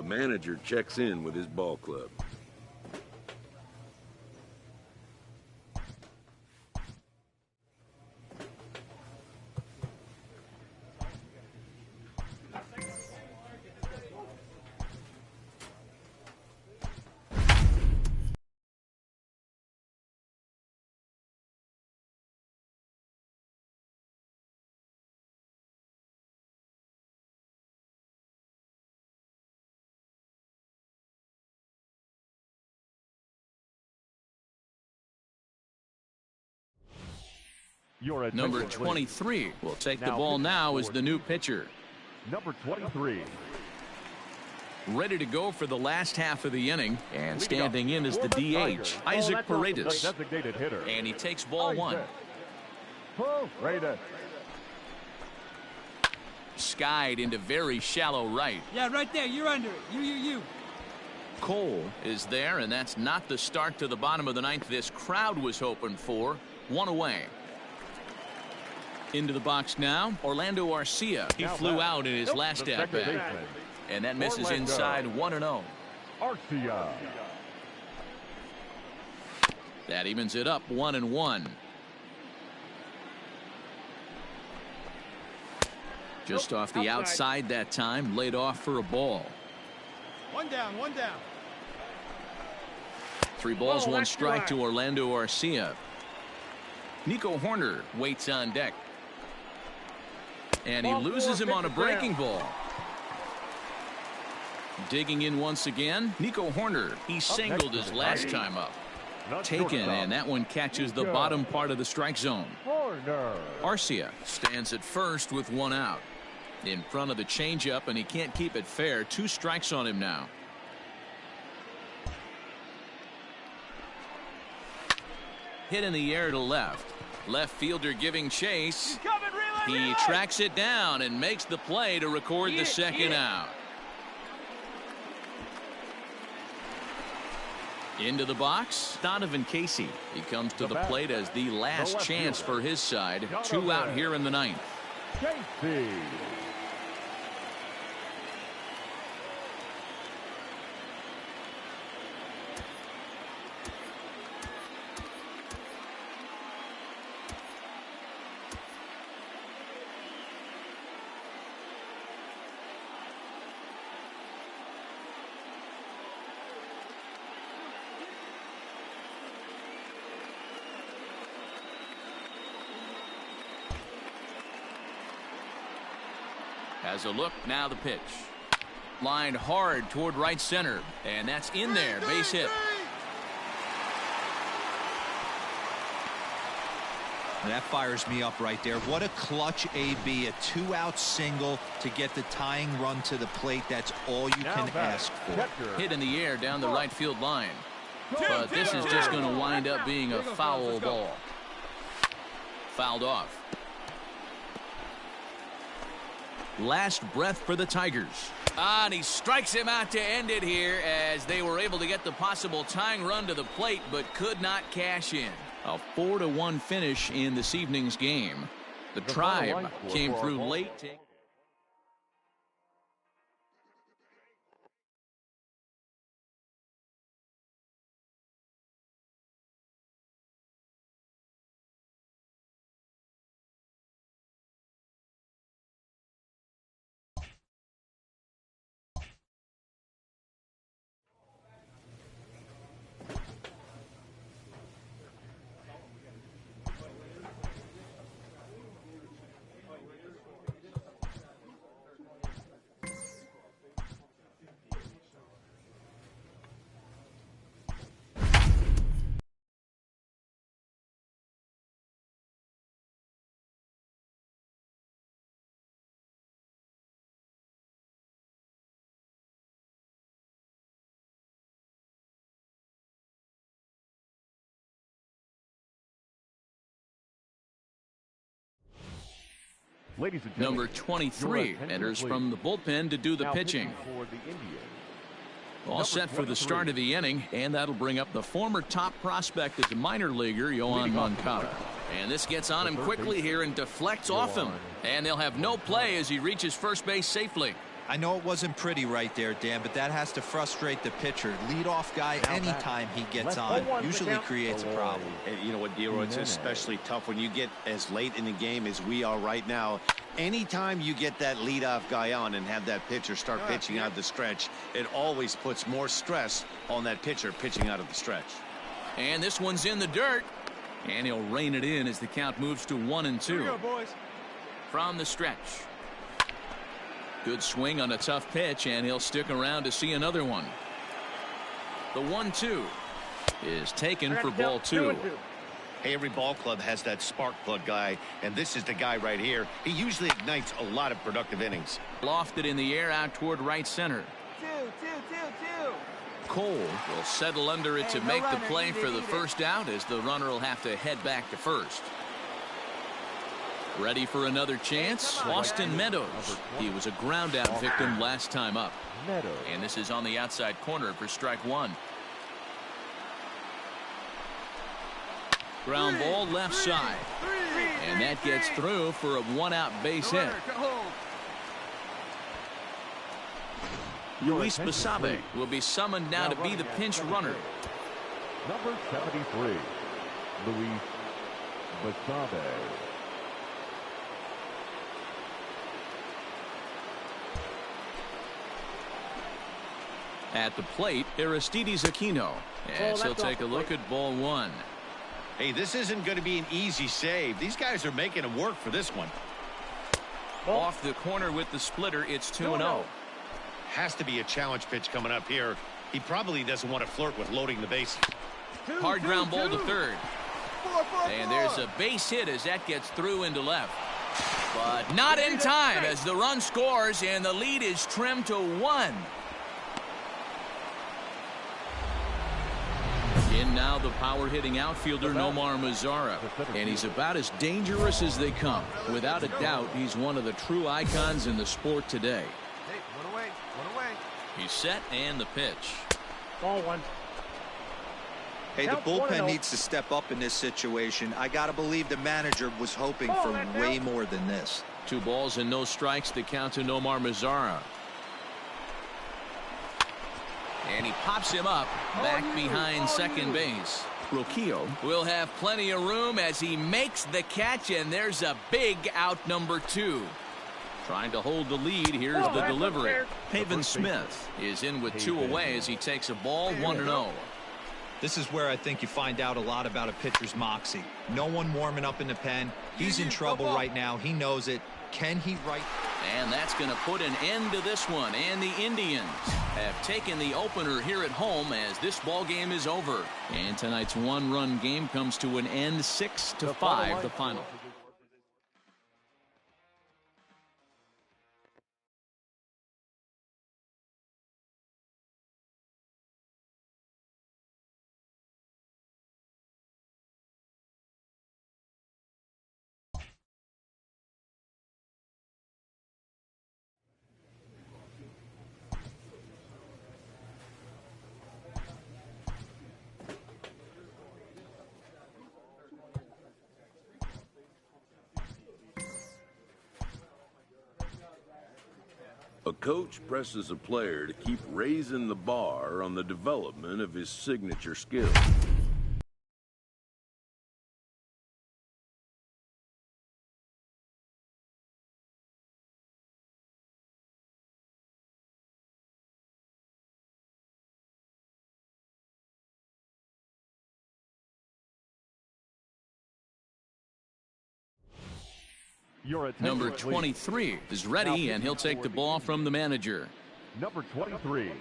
A manager checks in with his ball club. Number 23 will take the ball now as the new pitcher. Number 23. Ready to go for the last half of the inning, and standing in as the DH, Isaac Paredes. And he takes ball one. Skied into very shallow right. Yeah, right there. You're under it. You. Cole is there, and that's not the start to the bottom of the ninth this crowd was hoping for. One away. Into the box now, Orlando Arcia. He flew out in his last at-bat. And that misses inside 1-0. Arcia. That evens it up 1-1. Just off the outside that time, laid off for a ball. One down. 3 balls, 1 strike to Orlando Arcia. Nico Horner waits on deck. And he loses him on a breaking ball. Digging in once again, Nico Horner. He singled his last time up. Taken, and that one catches the bottom part of the strike zone. Arcia stands at first with 1 out. In front of the changeup, and he can't keep it fair. 2 strikes on him now. Hit in the air to left. Left fielder giving chase. He tracks it down and makes the play to record the second out. Into the box, Donovan Casey. He comes to the plate as the last chance for his side. 2 out here in the ninth. Casey. Has a look, now the pitch. Lined hard toward right center, and that's in there, base hit. That fires me up right there. What a clutch AB, a 2-out single to get the tying run to the plate. That's all you can ask for. Hit in the air down the right field line. But this is just going to wind up being a foul ball. Fouled off. Last breath for the Tigers. And he strikes him out to end it here as they were able to get the possible tying run to the plate but could not cash in. A 4-1 finish in this evening's game. The Tribe came through late. Ladies and Number 23 enters from the bullpen to do the pitching. All set for the start of the inning, and that'll bring up the former top prospect as a minor leaguer, Yohan Moncada. And this gets on him quickly here and deflects off him. And they'll have no play as he reaches first base safely. I know it wasn't pretty right there, Dan, but that has to frustrate the pitcher. Leadoff guy, anytime he gets on, usually creates a problem. And you know what, Leroy, it's especially tough when you get as late in the game as we are right now. Anytime you get that leadoff guy on and have that pitcher start pitching out the stretch, it always puts more stress on that pitcher pitching out of the stretch. And this one's in the dirt. And he'll rein it in as the count moves to 1-2. Here we go, boys. From the stretch. Good swing on a tough pitch, and he'll stick around to see another one. The 1-2 is taken for ball 2. Hey, every ball club has that spark plug guy, and this is the guy right here. He usually ignites a lot of productive innings. Lofted in the air out toward right center. Two. Cole will settle under it to make the play for the first out, as the runner will have to head back to first. Ready for another chance, Austin Meadows. He was a ground out victim last time up. And this is on the outside corner for strike 1. Ground ball left side. And that gets through for a 1-out base hit. Luis Basabe will be summoned now to be the pinch runner. Number 73, Luis Basabe. At the plate, Aristides Aquino, as he'll take a look at ball 1. Hey, this isn't going to be an easy save. These guys are making it work for this one. Off the corner with the splitter, it's 2-0. Has to be a challenge pitch coming up here. He probably doesn't want to flirt with loading the bases. Hard ground ball to third. And there's a base hit as that gets through into left. But not in time as the run scores and the lead is trimmed to 1. In now the power-hitting outfielder Nomar Mazara, and he's about as dangerous as they come. Without a doubt, he's one of the true icons in the sport today. Hey, one away. He's set, and the pitch. Ball 1. Hey, the bullpen needs to step up in this situation. I got to believe the manager was hoping for way more than this. 2 balls and no strikes to count to Nomar Mazara. And he pops him up back behind second base. Roquillo will have plenty of room as he makes the catch, and there's a big out number 2. Trying to hold the lead. Here's the delivery. Pavin Smith is in with 2 away as he takes a ball 1-0. This is where I think you find out a lot about a pitcher's moxie. No one warming up in the pen. He's in trouble right now. He knows it. Can he right? And that's going to put an end to this one. And the Indians have taken the opener here at home as this ball game is over. And tonight's 1-run game comes to an end, 6-5, the final. A coach presses a player to keep raising the bar on the development of his signature skills. Number 23 is ready, and he'll take the ball from the manager. Number 23.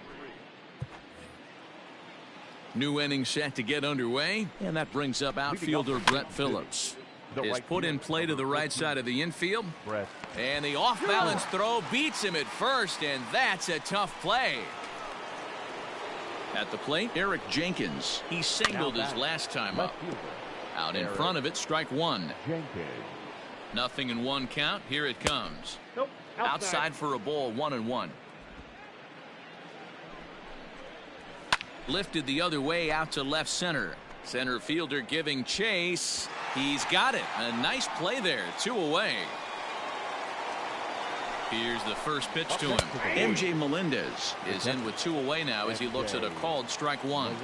New inning set to get underway, and that brings up outfielder Brett Phillips. Is put in play to the right side of the infield, and the off-balance throw beats him at first, and that's a tough play. At the plate, Eric Jenkins. He singled his last time up. Out in front of it, strike 1. Nothing in 1 count. Here it comes. Outside for a ball, 1-1. Lifted the other way out to left center. Center fielder giving chase. He's got it. A nice play there. 2 away. Here's the first pitch to him. MJ Melendez is in with 2 away now as he looks at a called strike 1.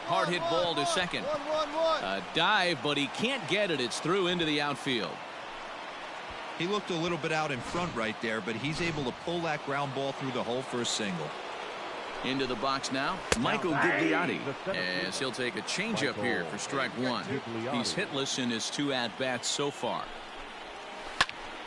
Hard hit ball to second. A dive, but he can't get it. It's through into the outfield. He looked a little bit out in front right there, but he's able to pull that ground ball through the hole for a single. Into the box now, Michael Gigliotti, as he'll take a changeup here for strike 1. He's hitless in his 2 at-bats so far.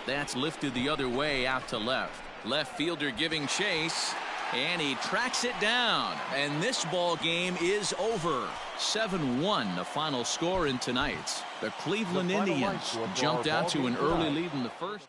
That's lifted the other way out to left. Left fielder giving chase, and he tracks it down. And this ball game is over. 7-1 the final score in tonight's. The Cleveland Indians jumped out to an early lead in the first.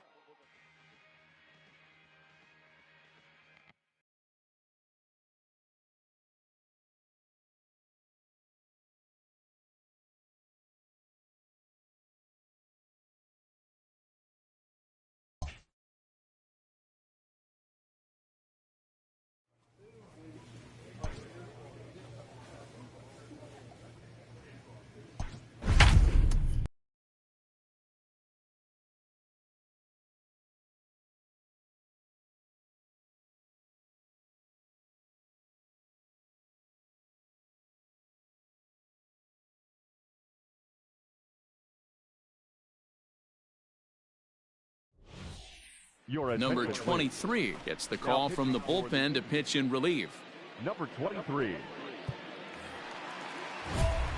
Number 23 gets the call from the bullpen to pitch in relief. Number 23.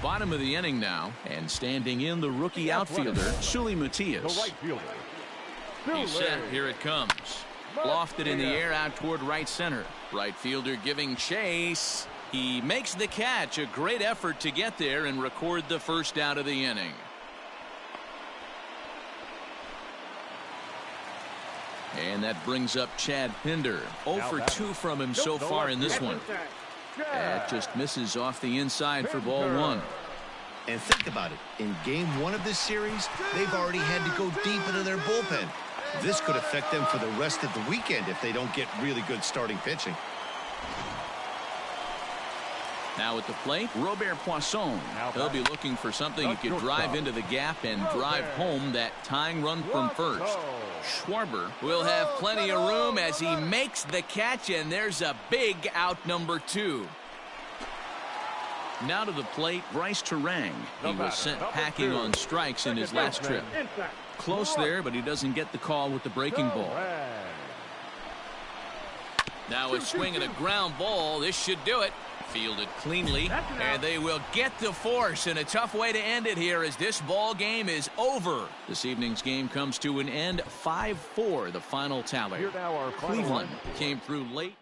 Bottom of the inning now, and standing in the rookie outfielder, Suli Matias. The right fielder. He's set. Here it comes. Lofted in the air out toward right center. Right fielder giving chase. He makes the catch. A great effort to get there and record the first out of the inning. And that brings up Chad Pinder. 0 for 2 from him so far in this one. That just misses off the inside for ball 1. And think about it. In game 1 of this series, they've already had to go deep into their bullpen. This could affect them for the rest of the weekend if they don't get really good starting pitching. Now at the plate, Robert Poisson. He'll be looking for something he could drive into the gap and drive home that tying run from first. Schwarber will have plenty of room as he makes the catch, and there's a big out number 2. Now to the plate, Bryce Terang. He was sent packing on strikes in his last trip. Close there, but he doesn't get the call with the breaking ball. Now a swing and a ground ball. This should do it. Fielded cleanly, and they will get the force, and a tough way to end it here as this ball game is over. This evening's game comes to an end. 5-4 the final tally. Cleveland came through late.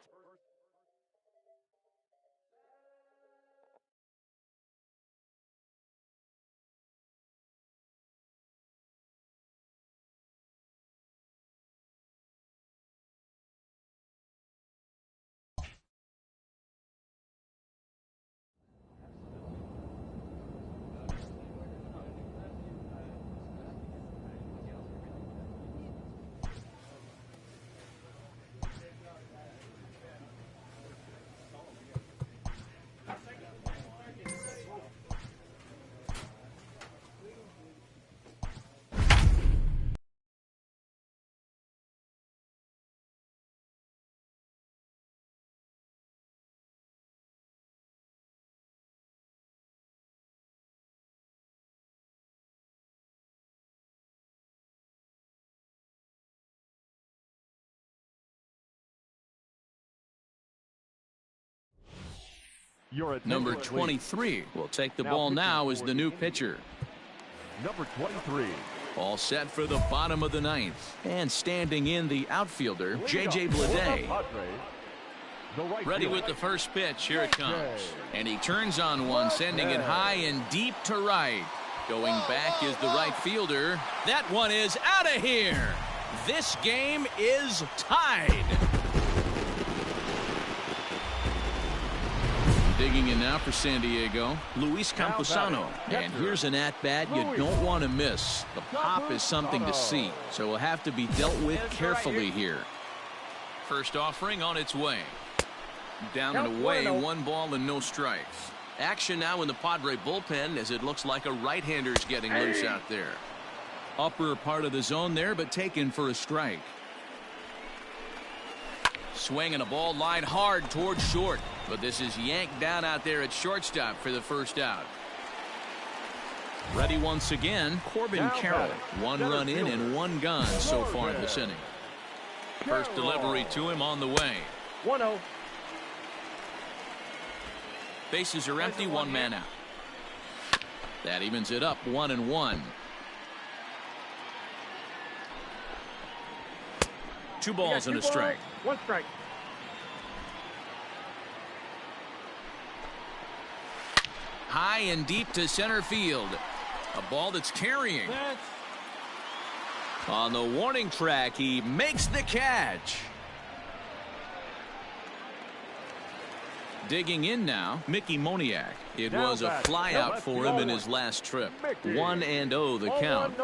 Number 23 will take the ball now as the new pitcher. Number 23. All set for the bottom of the 9th. And standing in the outfielder, J.J. Bleday. Ready with the first pitch. Here it comes. And he turns on one, sending it high and deep to right. Going back is the right fielder. That one is out of here. This game is tied. Digging in now for San Diego, Luis Camposano. And here's an at-bat you don't want to miss. The pop is something to see, so will have to be dealt with carefully here. First offering on its way. Down and away, 1 ball and no strikes. Action now in the Padre bullpen as it looks like a right-hander's getting loose out there. Upper part of the zone there, but taken for a strike. Swing and a ball lined hard towards short, but this is yanked down out there at shortstop for the first out. Ready once again, Corbin Carroll. One run in and one gone so far in this inning. First delivery to him on the way. 1-0. Bases are empty, one man out. That evens it up, 1-1. 2 balls and a strike. 1 strike. High and deep to center field. A ball that's carrying. On the warning track, he makes the catch. Digging in now, Mickey Moniak. It was a flyout for him in his last trip. 1-0 the count.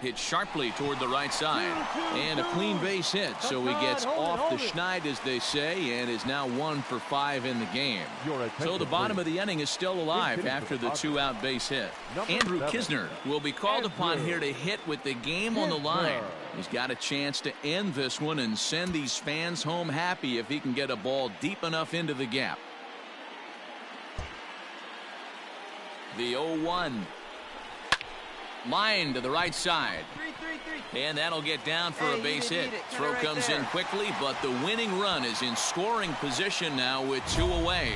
Hit sharply toward the right side. And a clean base hit, so he gets off the schneid, as they say, and is now 1 for 5 in the game. So the bottom of the inning is still alive after the 2-out base hit. Andrew Kisner will be called upon here to hit with the game on the line. He's got a chance to end this one and send these fans home happy if he can get a ball deep enough into the gap. The 0-1. Line to the right side. And that'll get down for a base hit. Throw comes in quickly, but the winning run is in scoring position now with 2 away.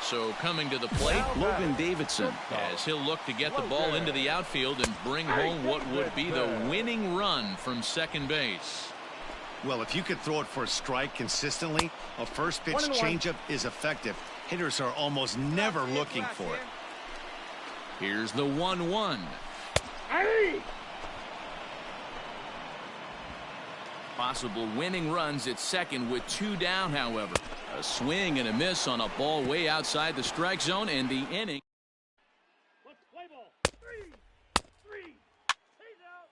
So coming to the plate, Logan Davidson, as he'll look to get the ball into the outfield and bring home what would be the winning run from second base. Well, if you could throw it for a strike consistently, a first pitch changeup is effective. Hitters are almost never looking for it. Here's the 1-1. Possible winning runs at second with 2 down, however. A swing and a miss on a ball way outside the strike zone, and the inning. Let's play ball. 3. He's out.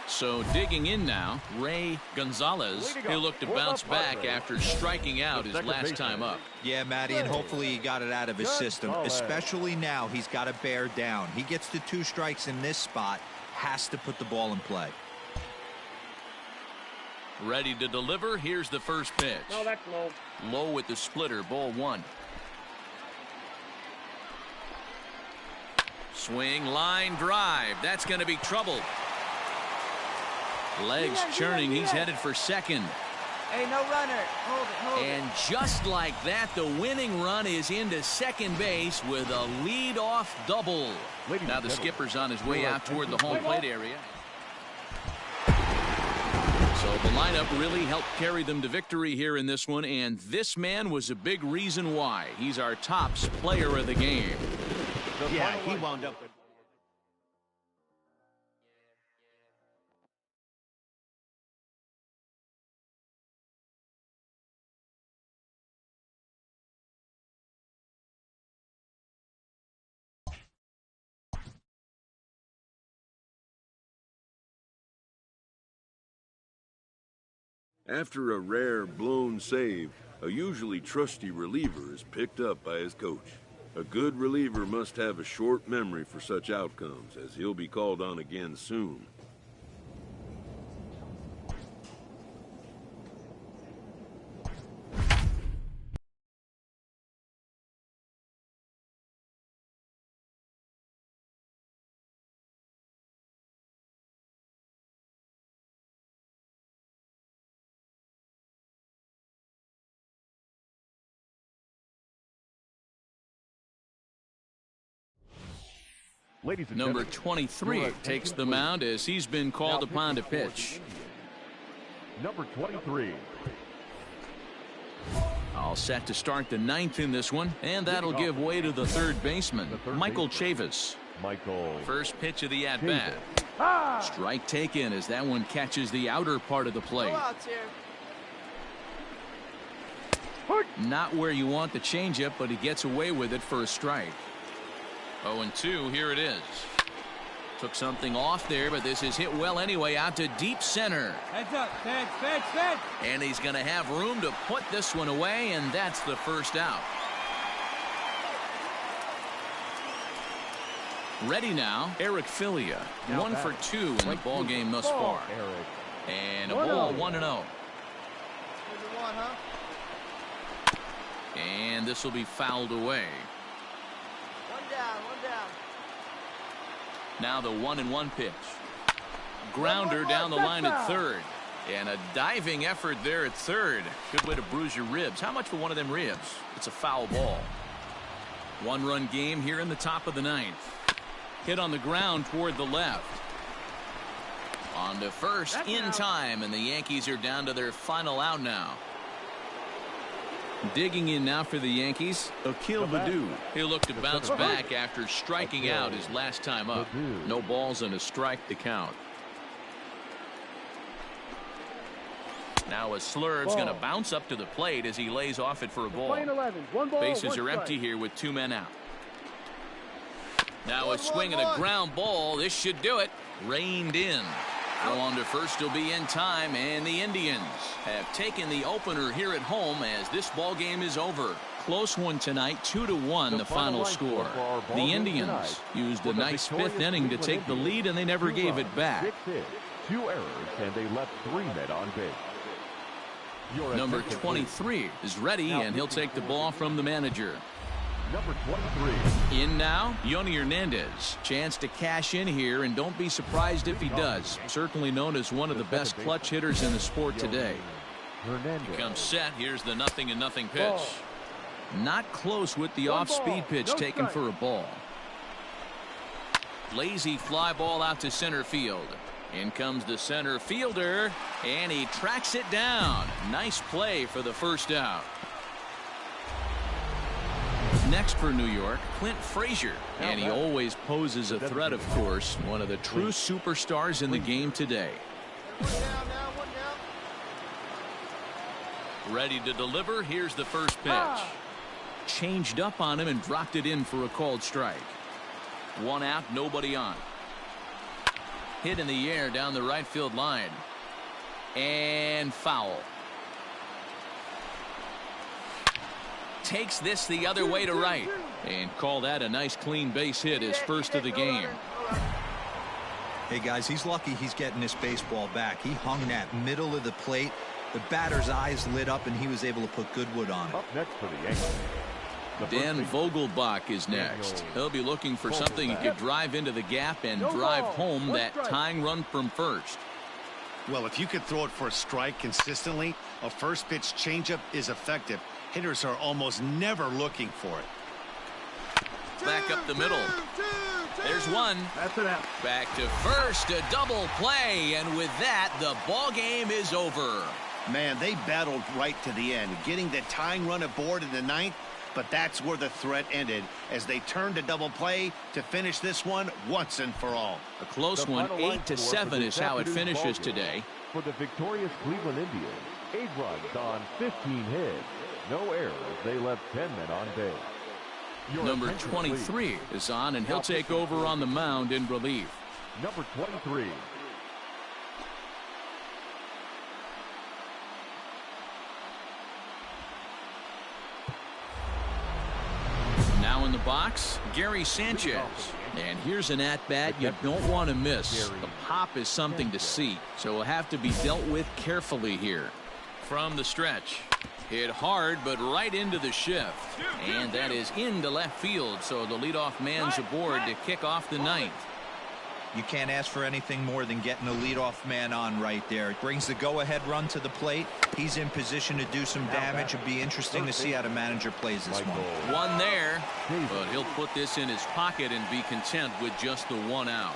So digging in now, Ray Gonzalez. He'll look to bounce back after striking out his last time up. Yeah, Matty, and hopefully he got it out of his system, especially now. He's got to bear down. He gets the 2 strikes in this spot, has to put the ball in play. Ready to deliver. Here's the first pitch. No, that's low. Low with the splitter, ball 1. Swing, line drive. That's going to be trouble. Legs churning. He's headed for second. Hey, no runner. Hold it. And just like that, the winning run is into second base with a lead-off double. Now the skipper's on his way out toward the home plate area. So the lineup really helped carry them to victory here in this one, and this man was a big reason why. He's our tops player of the game. Yeah, he wound up. After a rare blown save, a usually trusty reliever is picked up by his coach. A good reliever must have a short memory for such outcomes, as he'll be called on again soon. Number 23 takes the mound as he's been called upon to pitch. Number 23. All set to start the 9th in this one, and that'll give way to the third baseman, Michael Chavis. First pitch of the at-bat. Strike taken as that one catches the outer part of the plate. Not where you want the changeup, but he gets away with it for a strike. 0-2, here it is. Took something off there, but this is hit well anyway out to deep center. Heads up, fence. And he's going to have room to put this one away, and that's the first out. Ready now, Eric Filia. 1 for 2 in the ball game thus far. And a ball 1-0. And this will be fouled away. One down. Now the 1-1 pitch. Grounder down the line at third. And a diving effort there at third. Good way to bruise your ribs. How much for one of them ribs? It's a foul ball. 1-run game here in the top of the ninth. Hit on the ground toward the left. On to first in time, and the Yankees are down to their final out now. Digging in now for the Yankees, Akil Baddoo. He'll look to bounce back after striking out his last time up. No balls and a strike to count. Now a Slurve's going to bounce up to the plate as he lays off it for a ball. Bases are empty here with 2 men out. Now a swing and a ground ball. This should do it. Reined in. Throw on to first will be in time, and the Indians have taken the opener here at home as this ball game is over. Close one tonight, 2-1 the final score. The Indians used a nice 5th inning to take the lead, and they never gave it back. 6 hits, 2 errors, and they left 3 men on base. Number 23 is ready, and he'll take the ball from the manager. Number 23. In now, Yoni Hernandez. Chance to cash in here, and don't be surprised if he does. Certainly known as one of the best clutch hitters in the sport today. He comes set. Here's the 0-0 pitch. Not close with the off-speed pitch taken for a ball. Lazy fly ball out to center field. In comes the center fielder, and he tracks it down. Nice play for the first out. Next for New York, Clint Frazier. And he always poses a threat, of course. One of the true superstars in the game today. Ready to deliver. Here's the first pitch. Changed up on him and dropped it in for a called strike. 1 out, nobody on. Hit in the air down the right field line. And foul. Takes this the other way to right. And call that a nice clean base hit, his first of the game. Hey guys, he's lucky he's getting this baseball back. He hung that middle of the plate. The batter's eyes lit up and he was able to put good wood on it. Up next for the Yankees. Dan Vogelbach is next. He'll be looking for something he could drive into the gap and drive home that tying run from first. Well, if you could throw it for a strike consistently, a first pitch changeup is effective. Hitters are almost never looking for it. Back up the middle. There's one. That's it out. Back to first, a double play, and with that, the ball game is over. Man, they battled right to the end, getting the tying run aboard in the 9th, but that's where the threat ended as they turned to double play to finish this one once and for all. A close one, 8-7 is how it finishes today. For the victorious Cleveland Indians, 8 runs on 15 hits. No errors. They left 10 men on base. Number 23 is on, and he'll take over on the mound in relief. Number 23. Now in the box, Gary Sanchez. And here's an at-bat you don't want to miss. The pop is something to see, so will have to be dealt with carefully here. From the stretch. Hit hard, but right into the shift. And that is into left field, so the leadoff man's aboard to kick off the 9th. You can't ask for anything more than getting a leadoff man on right there. It brings the go-ahead run to the plate. He's in position to do some damage. It'd be interesting to see how the manager plays this one. One there, but he'll put this in his pocket and be content with just the 1 out.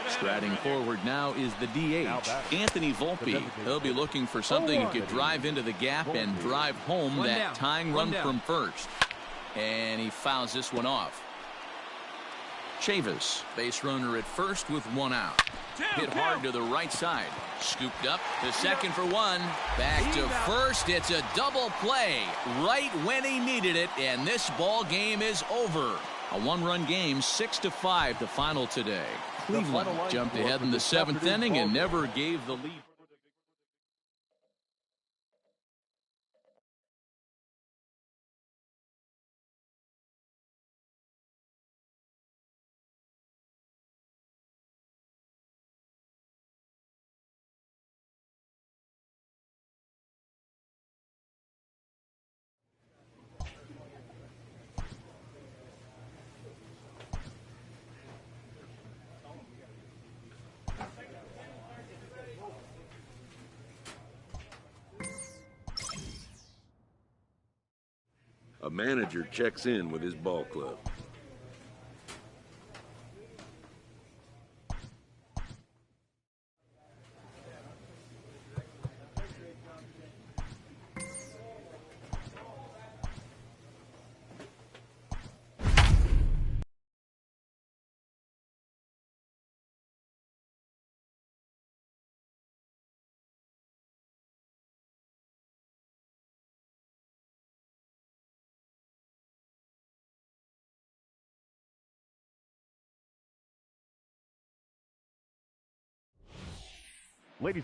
Striding forward now is the DH, Anthony Volpe. He'll be looking for something he could drive into the gap and drive home that tying run from first. And he fouls this one off. Chavis, base runner at first with 1 out. Hit hard to the right side. Scooped up to second for 1. Back to first. It's a double play right when he needed it, and this ball game is over. A one-run game, 6-5 the final today. Cleveland jumped ahead in the 7th inning and never gave the lead. A manager checks in with his ball club.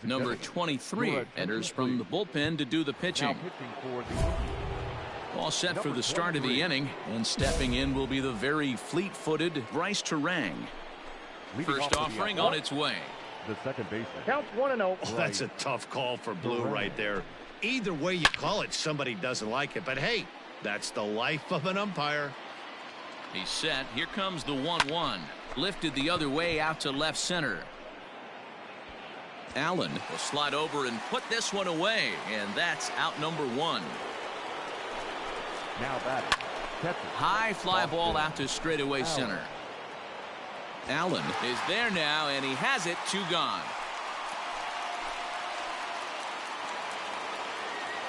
Number 23 enters from the bullpen to do the pitching. All set for the start of the inning, and stepping in will be the very fleet-footed Bryce Terang. First offering on its way. The second baseman. Counts 1-0. Oh, that's a tough call for Blue right there. Either way you call it, somebody doesn't like it. But hey, that's the life of an umpire. He's set. Here comes the 1-1. Lifted the other way out to left center. Allen will slide over and put this one away, and that's out number 1. Now batting. High fly ball out to straightaway center. Allen is there now, and he has it. 2 gone.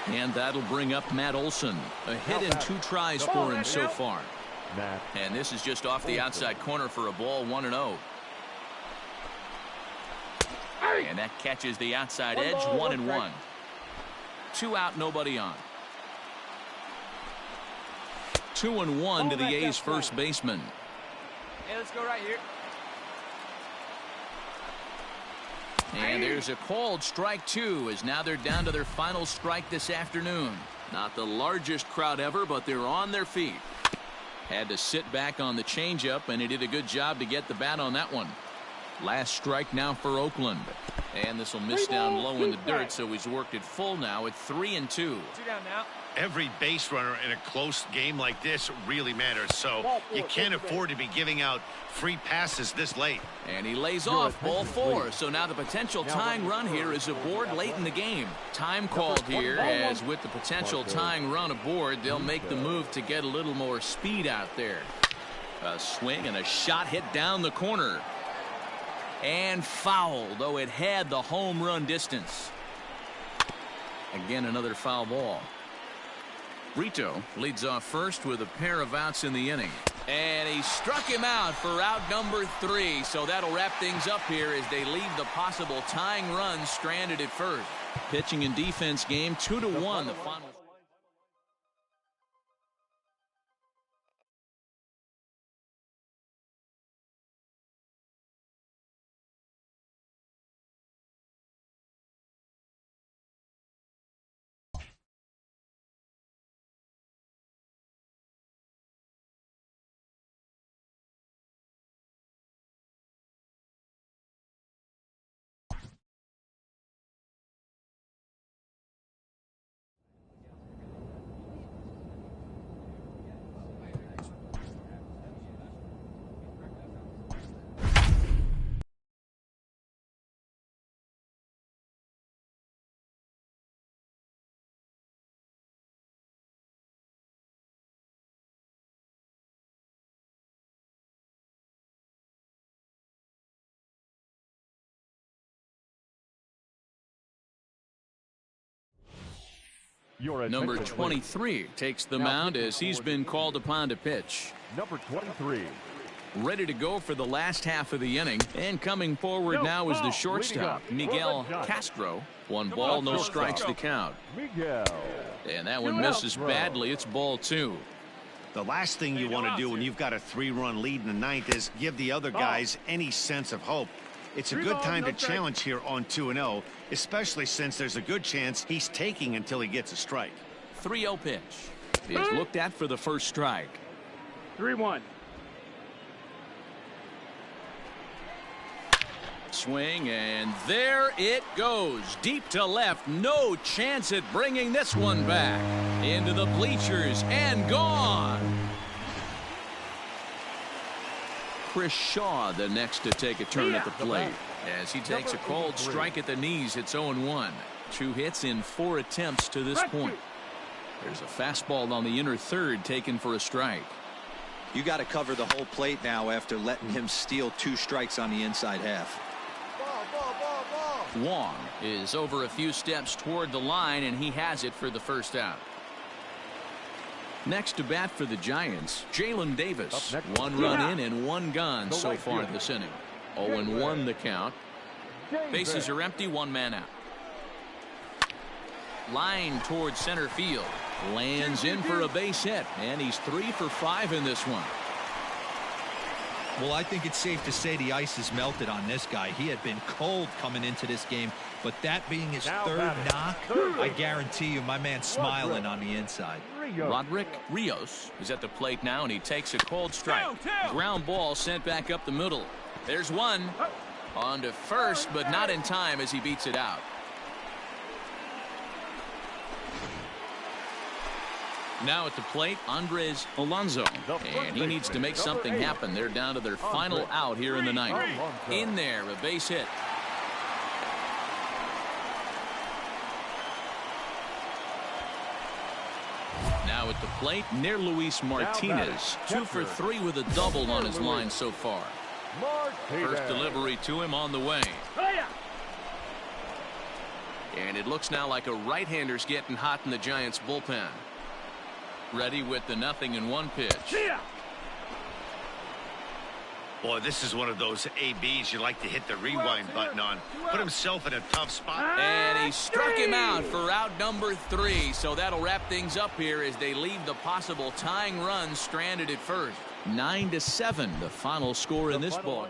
And that'll bring up Matt Olson. A hit and 2 tries for him so far. And this is just off the outside corner for a ball, 1-0. And that catches the outside edge, 1-1. 2 out, nobody on. 2-1 to the A's first baseman. Hey, let's go right here. And there's a called strike 2, as now they're down to their final strike this afternoon. Not the largest crowd ever, but they're on their feet. Had to sit back on the changeup, and he did a good job to get the bat on that one. Last strike now for Oakland. And this will miss down low in the dirt, so he's worked it full now at 3-2. 2 down now. Every base runner in a close game like this really matters, so you can't afford to be giving out free passes this late. And he lays off ball 4, so now the potential tying run here is aboard late in the game. Time called here, as with the potential tying run aboard, they'll make the move to get a little more speed out there. A swing and a shot hit down the corner. And foul, though it had the home run distance. Again, another foul ball. Brito leads off first with a pair of outs in the inning. And he struck him out for out number 3. So that'll wrap things up here as they leave the possible tying run stranded at first. Pitching and defense game, 2-1 the final. Number 23 takes the mound as he's been called upon to pitch. Number 23. Ready to go for the last half of the inning. And coming forward now is the shortstop, Miguel Castro. 1 ball, no strikes to count. And that one misses badly. It's ball 2. The last thing you want to do when you've got a 3-run lead in the ninth is give the other guys any sense of hope. It's a good time to challenge here on 2-0, especially since there's a good chance he's taking until he gets a strike. 3-0 pitch is looked at for the first strike. 3-1. Swing, and there it goes. Deep to left. No chance at bringing this one back. Into the bleachers and gone. Chris Shaw, the next to take a turn at the plate. As he takes a cold strike at the knees, it's 0-1. 2 hits in 4 attempts to this point. There's a fastball on the inner third taken for a strike. You got to cover the whole plate now after letting him steal 2 strikes on the inside half. Wong is over a few steps toward the line, and he has it for the first out. Next to bat for the Giants, Jalen Davis. 1 run in and 1 gone so far this inning. 0-1 the count. Bases are empty, 1 man out. Line towards center field. Lands in for a base hit, and he's 3 for 5 in this one. Well, I think it's safe to say the ice has melted on this guy. He had been cold coming into this game, but that being his third knock, I guarantee you my man's smiling on the inside. Roderick Rios is at the plate now, and he takes a cold strike. Ground ball sent back up the middle. There's one. On to first, but not in time as he beats it out. Now at the plate, Andres Alonso, and he needs to make something happen. They're down to their final out here in the ninth. In there, a base hit. Now at the plate, near Luis Martinez, 2 for 3 with a double on his line so far. First delivery to him on the way. And it looks now like a right-hander's getting hot in the Giants bullpen. Ready with the 0-1 pitch. Boy, this is one of those ABs you like to hit the rewind button on. Put himself in a tough spot. And he struck him out for out number 3. So that'll wrap things up here as they leave the possible tying run stranded at first. 9-7, the final score in this ballgame.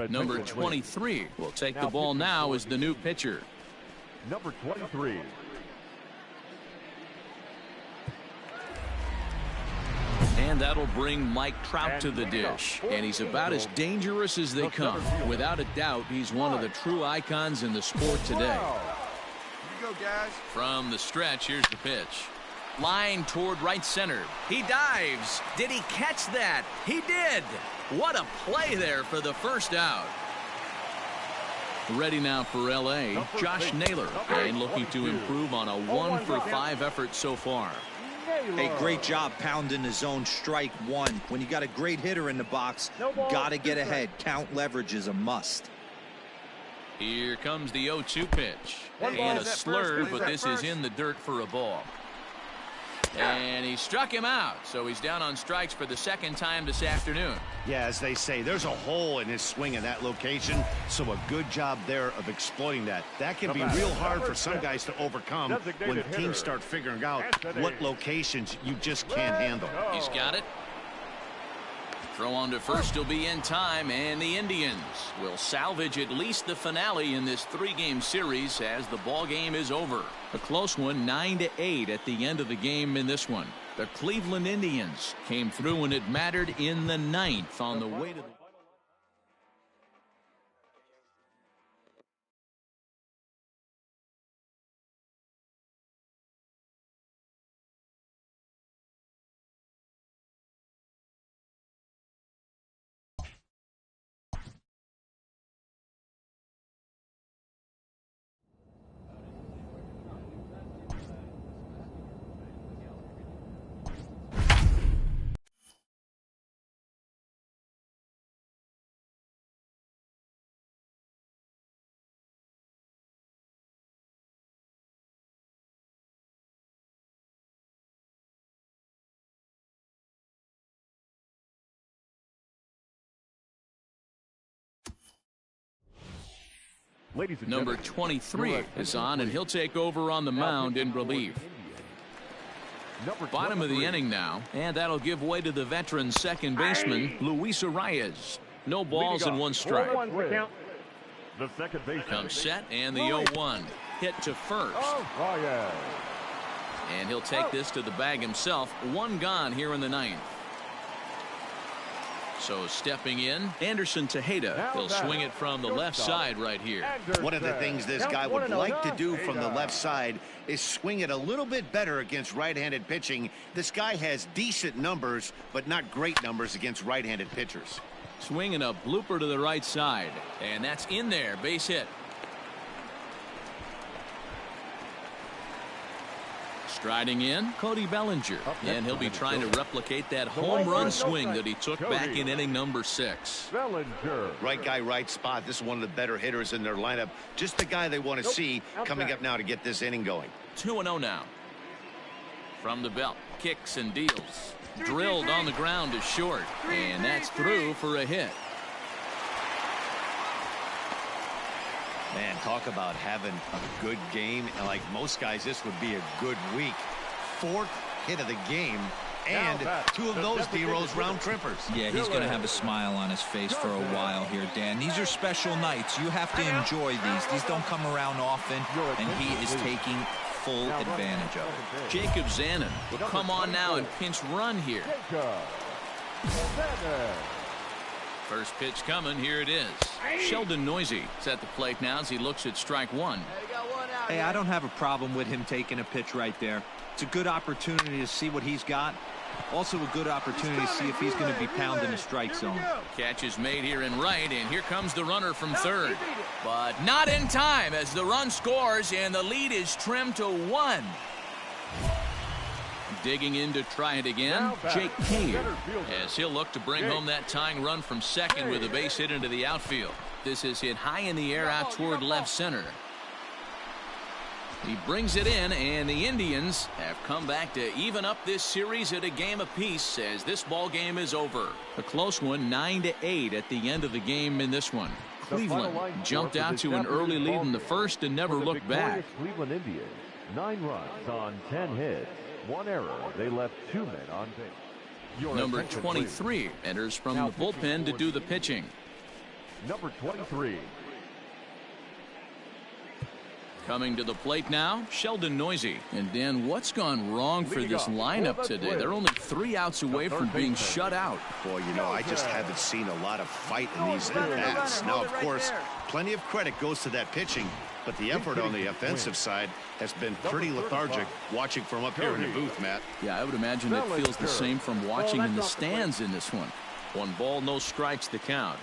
Number 23 will take the ball now as the new pitcher. Number 23. And that'll bring Mike Trout to the dish. And he's about as dangerous as they come. Without a doubt, he's one of the true icons in the sport today. Here you go, guys. From the stretch, here's the pitch. Line toward right center. He dives. Did he catch that? He did. What a play there for the first out. Ready now for L.A., Josh Naylor, and looking to improve on a 1 for 5 effort so far. Hey, great job pounding the zone strike 1. When you got a great hitter in the box, got to get ahead. Count leverage is a must. Here comes the 0-2 pitch. And a slur, but this is in the dirt for a ball. And he struck him out, so he's down on strikes for the second time this afternoon. Yeah, as they say, there's a hole in his swing in that location, so a good job there of exploiting that. That can be real hard for some guys to overcome when teams start figuring out what locations you just can't handle. He's got it. Throw on to first will be in time, and the Indians will salvage at least the finale in this 3-game series as the ball game is over. A close one, 9-8 at the end of the game in this one. The Cleveland Indians came through when it mattered in the 9th on the way to the number 23 is on, and he'll take over on the mound in relief. Bottom of the inning now, and that'll give way to the veteran second baseman, Luis Arias. No balls and 1 strike. The second base Comes set, and the 0-1 hit to first. And he'll take this to the bag himself. 1 gone here in the 9th. So stepping in, Anderson Tejeda. He'll swing it from the left side right here. One of the things this guy would like to do from the left side is swing it a little bit better against right-handed pitching. This guy has decent numbers, but not great numbers against right-handed pitchers. Swinging a blooper to the right side, and that's in there. Base hit. Striding in, Cody Bellinger, and he'll be trying to replicate that home run swing that he took back in inning number 6. Bellinger. Right guy, right spot. This is one of the better hitters in their lineup. Just the guy they want to see coming up now to get this inning going. 2-0 now. From the belt, kicks and deals. Drilled on the ground to short, and that's through for a hit. Man, talk about having a good game. And like most guys, this would be a good week. 4th hit of the game, and 2 of those D-Rose round trippers. Yeah, he's going to have a smile on his face for a while here, Dan. These are special nights. You have to enjoy these. These don't come around often, and he is taking full advantage of it. Jacob Zanin will come on now and pinch run here. First pitch coming. Here it is. Sheldon Noisy is at the plate now as he looks at strike 1. Hey, I don't have a problem with him taking a pitch right there. It's a good opportunity to see what he's got. Also a good opportunity to see if he's going to be pounding the strike zone. Catch is made here in right, and here comes the runner from third. But not in time as the run scores, and the lead is trimmed to 1. Digging in to try it again, Jake Cave, as he'll look to bring home that tying run from second with a base hit into the outfield. This is hit high in the air out toward left center. He brings it in, and the Indians have come back to even up this series at a game apiece as this ball game is over. A close one, 9-8 at the end of the game in this one. Cleveland jumped out to an early lead in the first and never looked back. Cleveland Indians, 9 runs on 10 hits. 1 error. They left 2 men on base. Number 23 enters from the bullpen to do the pitching. Number 23. Coming to the plate now, Sheldon Noisy. And Dan, what's gone wrong for this lineup today? They're only 3 outs away from being shut out. Boy, you know, I just haven't seen a lot of fight in these at-bats. Now, of course, plenty of credit goes to that pitching, but the effort on the offensive side has been pretty lethargic watching from up here in the booth, Matt. Yeah, I would imagine it feels the same from watching in the stands in this one. 1 ball, no strikes to count.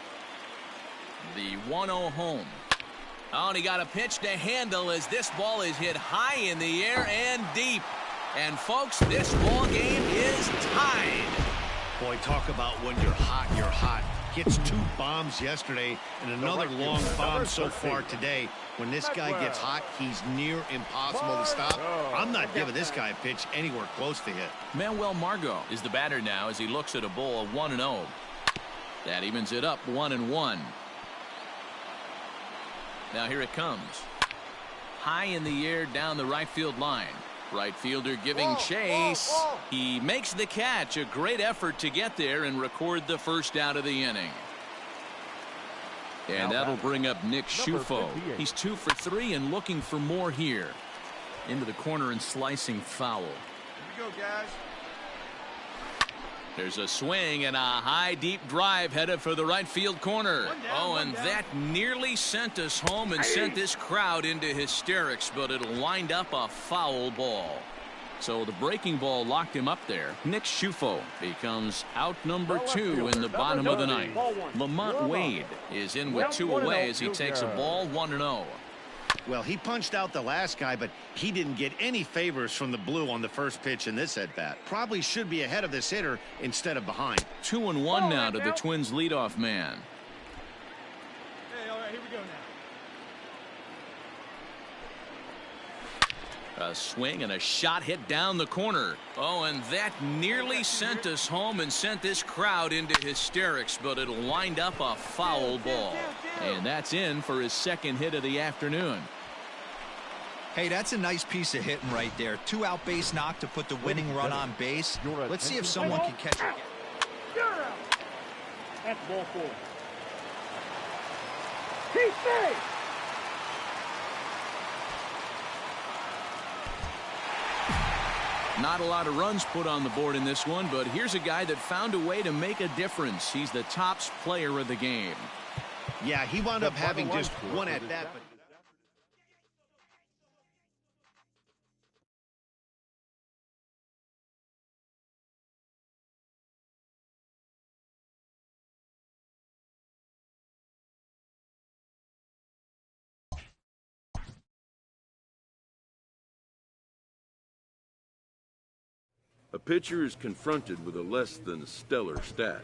The 1-0 home. Oh, and he got a pitch to handle as this ball is hit high in the air and deep. And, folks, this ball game is tied. Boy, talk about when you're hot, you're hot. Hits 2 bombs yesterday and another long bomb so far today. When this guy gets hot, he's near impossible to stop. I'm not giving this guy a pitch anywhere close to hit. Manuel Margot is the batter now as he looks at a bowl of 1-0. That evens it up 1-1. Now here it comes. High in the air down the right field line. Right fielder giving chase. He makes the catch. A great effort to get there and record the first out of the inning. And that'll bring up Nick Schufo. He's 2 for 3 and looking for more here. Into the corner and slicing foul. Here we go, guys. There's a swing and a high deep drive headed for the right field corner. And that nearly sent us home and sent this crowd into hysterics, but it'll wind up a foul ball. So the breaking ball locked him up there. Nick Schufo becomes out number 2 in the bottom of the ninth. Lamont Wade is in with 2 away as he takes a ball 1-0. Well, he punched out the last guy, but he didn't get any favors from the blue on the first pitch in this at-bat. Probably should be ahead of this hitter instead of behind. 2-1 now to the Twins' leadoff man. Hey, all right, here we go now. A swing and a shot hit down the corner. And that nearly sent us home and sent this crowd into hysterics, but it'll wind up a foul ball. And that's in for his second hit of the afternoon. Hey, that's a nice piece of hitting right there. 2-out base knock to put the winning run on base. Let's see if someone can catch it. That's ball 4. Keep safe. Not a lot of runs put on the board in this one, but here's a guy that found a way to make a difference. He's the tops player of the game. Yeah, he wound up having just one at bat. But A pitcher is confronted with a less than stellar stat.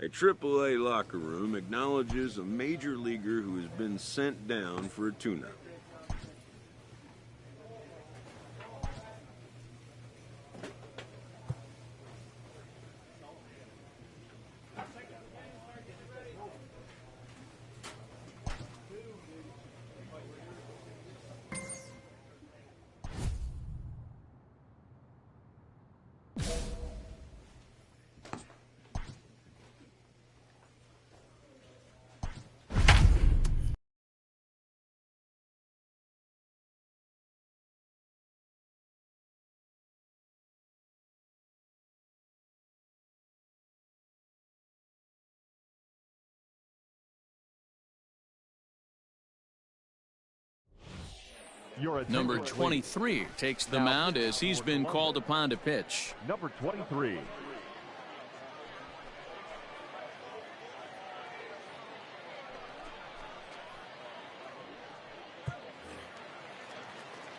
A AAA locker room acknowledges a major leaguer who has been sent down for a tune-up. Number 23 takes the mound as he's been called upon to pitch. Number 23.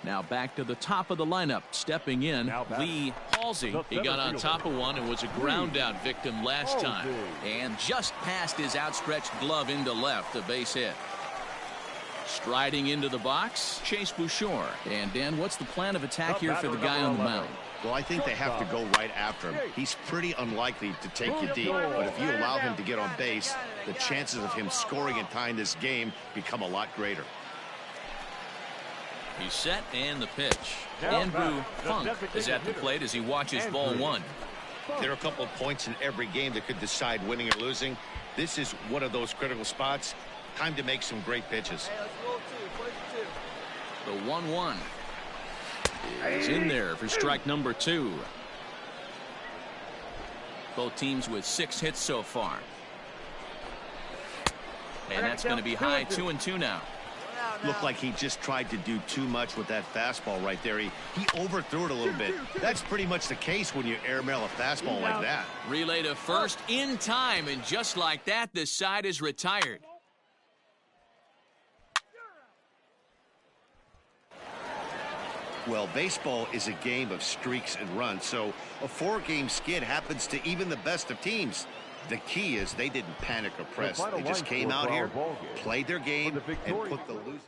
Now back to the top of the lineup. Stepping in, Lee Halsey. He got on top of one and was a ground out victim last time. And just passed his outstretched glove into left, a base hit. Striding into the box, Chase Bouchard. And Dan, what's the plan of attack here for the guy on the mound? Well, I think they have to go right after him. He's pretty unlikely to take you deep, but if you allow him to get on base, the chances of him scoring and tying this game become a lot greater. He's set and the pitch. Andrew Funk is at the plate as he watches ball 1. There are a couple of points in every game that could decide winning or losing. This is one of those critical spots. Time to make some great pitches. Hey, let's roll 2. The 1-1 is in there for strike number 2. Both teams with 6 hits so far. And that's going to be high 2-2 now. Looked like he just tried to do too much with that fastball right there. He overthrew it a little bit. That's pretty much the case when you airmail a fastball like that. Relay to first in time, and just like that, the side is retired. Well, baseball is a game of streaks and runs, so a 4-game skid happens to even the best of teams. The key is they didn't panic or press. They just came out here, played their game, and put the losing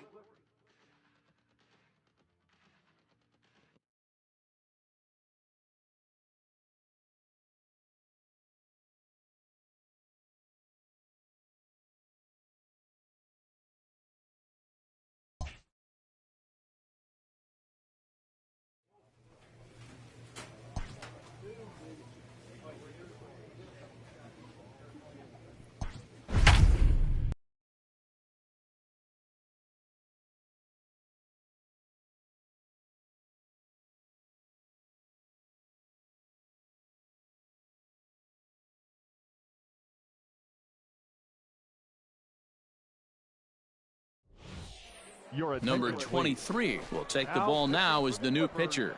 Number 23 will take the ball now as the new pitcher.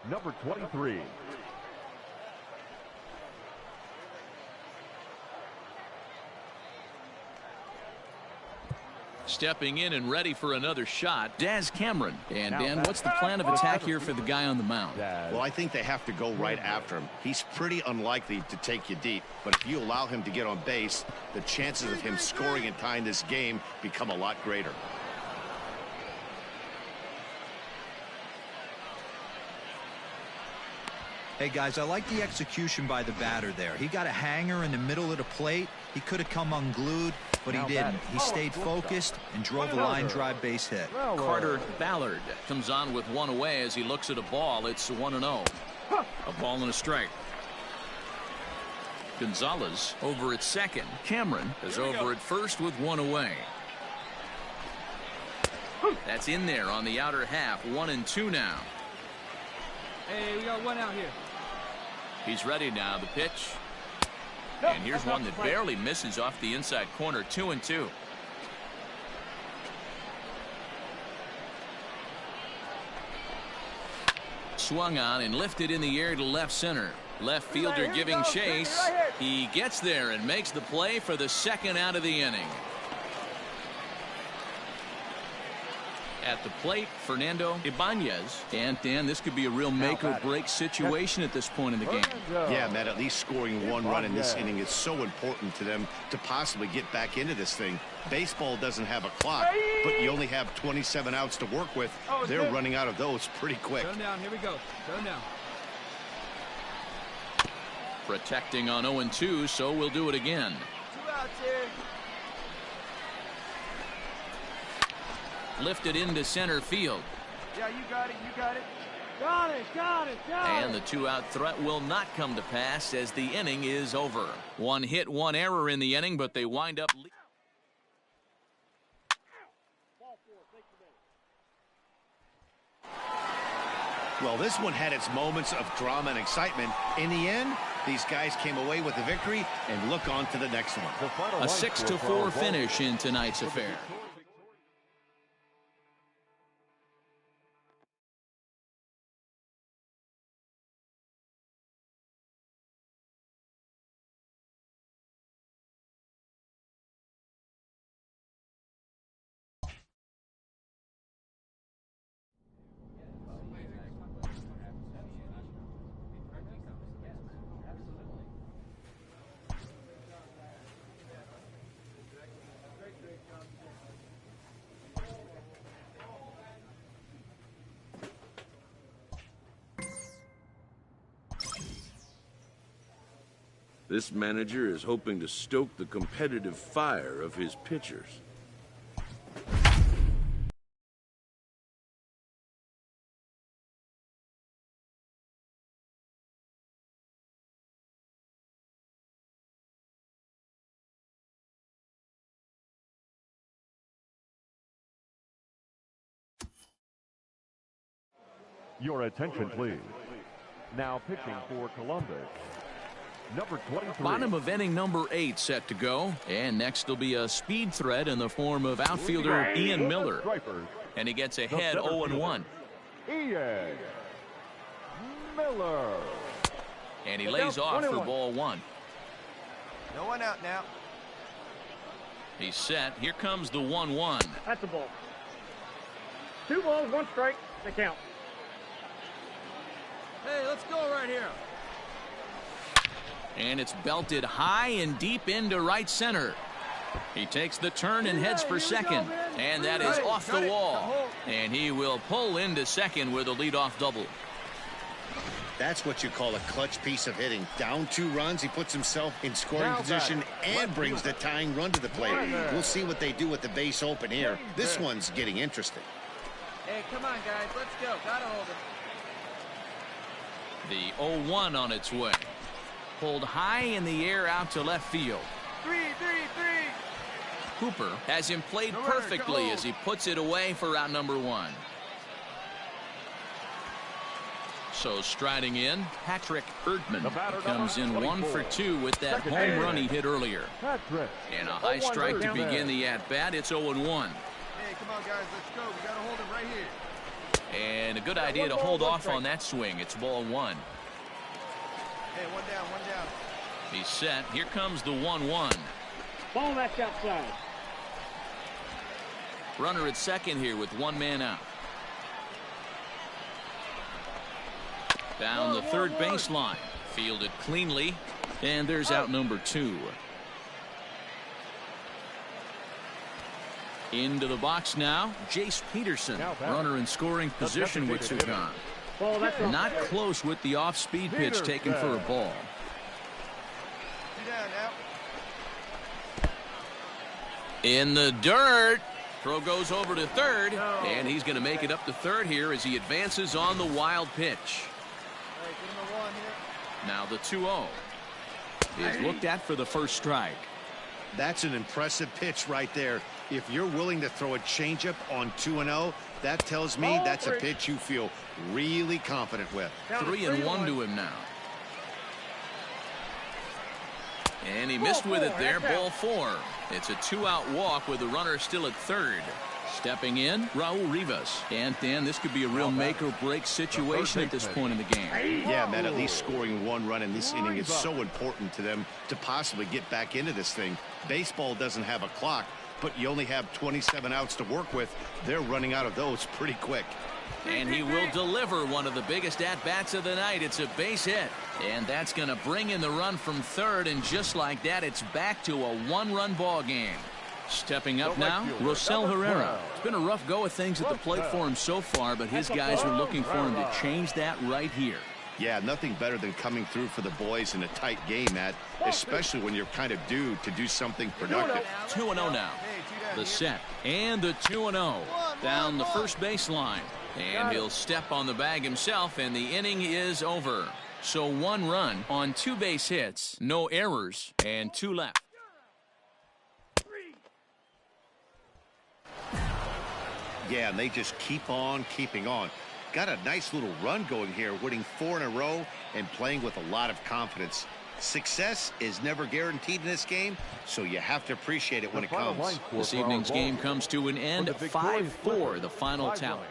Number 23. Stepping in and ready for another shot, Daz Cameron. And Dan, what's the plan of attack here for the guy on the mound? Well, I think they have to go right after him. He's pretty unlikely to take you deep, but if you allow him to get on base, the chances of him scoring and tying this game become a lot greater. Hey, guys, I like the execution by the batter there. He got a hanger in the middle of the plate. He could have come unglued, but he didn't. He stayed focused and drove a line drive base hit. Carter Ballard comes on with one away as he looks at a ball. It's 1-0. A ball and a strike. Gonzalez over at second. Cameron is over at first with one away. That's in there on the outer half. 1-2 now. Hey, we got one out here. He's ready now. The pitch. And here's one that barely misses off the inside corner. 2-2. Swung on and lifted in the air to left center. Left fielder giving chase. He gets there and makes the play for the second out of the inning. At the plate, Fernando Ibanez. And Dan, this could be a real make or break situation at this point in the game. Yeah, Matt, at least scoring one run in this inning is so important to them to possibly get back into this thing. Baseball doesn't have a clock, but you only have 27 outs to work with. They're running out of those pretty quick. Go down, here we go. Go down. Protecting on 0-2, so we'll do it again. 2 outs here. Lifted into center field. Yeah, you got it, you got it. Got it, got it, got it. And the 2-out threat will not come to pass as the inning is over. One hit, one error in the inning, but they wind up. Well, this one had its moments of drama and excitement. In the end, these guys came away with the victory and look on to the next one. A 6-4 finish in tonight's affair. This manager is hoping to stoke the competitive fire of his pitchers. Your attention, please. Now pitching for Columbus, number 23. Bottom of inning number 8 set to go. And next will be a speed threat in the form of outfielder Ian Miller. And he gets ahead 0-1. Ian Miller. And he lays off for ball 1. No one out now. He's set. Here comes the 1-1. That's a ball. 2 balls, 1 strike. They count. Hey, let's go right here. And it's belted high and deep into right center. He takes the turn and heads for second. And that is off the wall. And he will pull into second with a leadoff double. That's what you call a clutch piece of hitting. Down 2 runs, he puts himself in scoring position and brings the tying run to the plate. We'll see what they do with the base open here. This one's getting interesting. Hey, come on, guys. Let's go. Gotta hold it. The 0-1 on its way. Pulled high in the air out to left field. 3. Cooper has him played perfectly as he puts it away for out number 1. So striding in, Patrick Erdman comes in 1 for 2 with that home run he hit earlier. And a high strike to begin the at-bat. It's 0-1. Hey, Come on, guys, let's go. We got to hold him right here. And a good idea to hold off on that swing. It's ball 1. Hey, one down, one down. He's set. Here comes the 1-1. Ball that's outside. Runner at second here with 1 man out. Down the third baseline. Fielded cleanly. And there's out number 2. Into the box now, Jace Peterson. Runner in scoring position with 2 gone. Not close with the off-speed pitch taken for a ball. 2 down now. In the dirt. Throw goes over to third, and he's going to make it up to third here as he advances on the wild pitch. Now the 2-0 is looked at for the first strike. That's an impressive pitch right there. If you're willing to throw a changeup on 2-0, that tells me that's a pitch you feel really confident with. 3-1 to him now. And he missed with it there. Ball 4. It's a 2-out walk with the runner still at third. Stepping in, Raul Rivas. And Dan, this could be a real make or break situation at this point in the game. Yeah, man, at least scoring 1 run in this inning is so important to them to possibly get back into this thing. Baseball doesn't have a clock, but you only have 27 outs to work with. They're running out of those pretty quick. And he will deliver one of the biggest at-bats of the night. It's a base hit. And that's going to bring in the run from third. And just like that, it's back to a 1-run ball game. Stepping up now, Rosell Herrera. It's been a rough go of things at the plate for him so far, but his guys are looking for him to change that right here. Yeah, nothing better than coming through for the boys in a tight game, Matt, especially when you're kind of due to do something productive. 2-0 now. The set and the 2-0 down the first baseline. And he'll step on the bag himself, and the inning is over. So 1 run on 2 base hits, no errors, and 2 left. Yeah, and they just keep on keeping on. Got a nice little run going here, winning 4 in a row and playing with a lot of confidence. Success is never guaranteed in this game, so you have to appreciate it when it comes. This evening's game comes to an end, 5-4, the final tally.